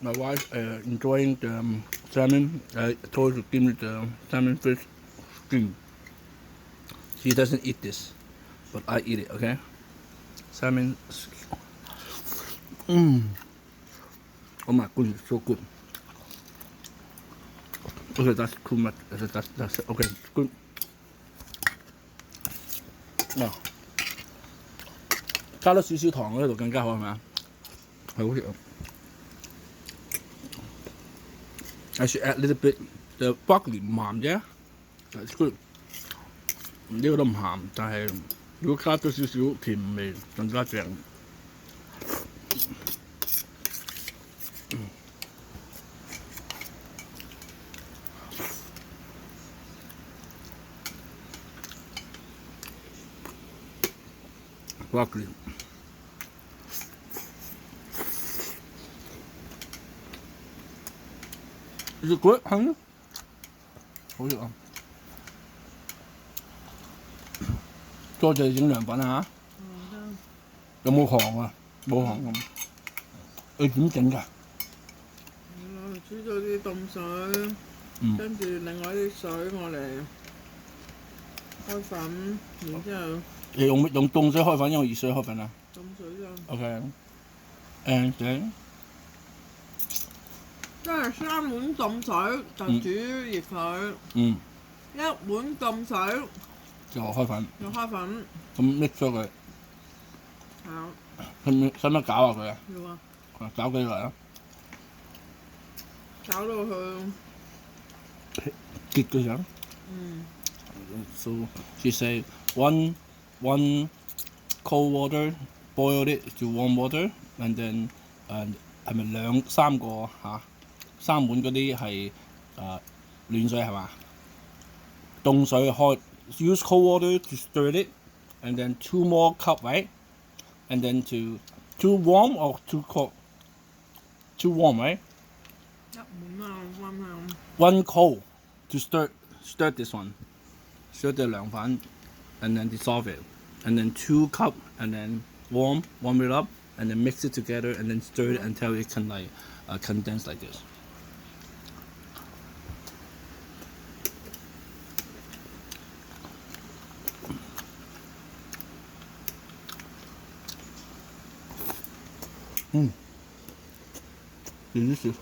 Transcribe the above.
my wife enjoying the salmon. I told her to give me the salmon fish string. She doesn't eat this, but I eat it. Okay, salmon. Oh my goodness, so good. Okay, that's too much. That's okay. Good.嗱，加多少少糖喺度更加好係咪啊？係好食啊！ I should add a little bit the broccoli 唔鹹啫，it's good。呢個都唔鹹，但係如果加多少少甜味更加正。broccoli。Is it good, honey？ 好食啊！多謝你整涼粉啊！有冇糖啊？冇糖咁。你點整㗎？煮咗啲凍水，跟住另外啲水我嚟開粉，然之後。你用凍水開粉，用熱水開粉啊？凍水啫。OK。And then。即係3碗凍水就煮熱佢，1碗凍水就開粉，咁 mix 咗佢，係啊，使唔使攪下佢啊？要啊，攪幾耐啊？攪到佢結嘅樣。So she say one cold water, boil it to warm water, and then 係咪3個嚇？3碗嗰啲係暖水係嘛？凍水開 use cold water to stir it, and then 2 more cup, right? And then too warm or too cold? Too warm, right? 1碗啊，1 cold to stir this one, stir the 涼粉 and then dissolve it, and then 2 cup and then warm it up, and then mix it together and then stir it until it can like condense like this. Delicious.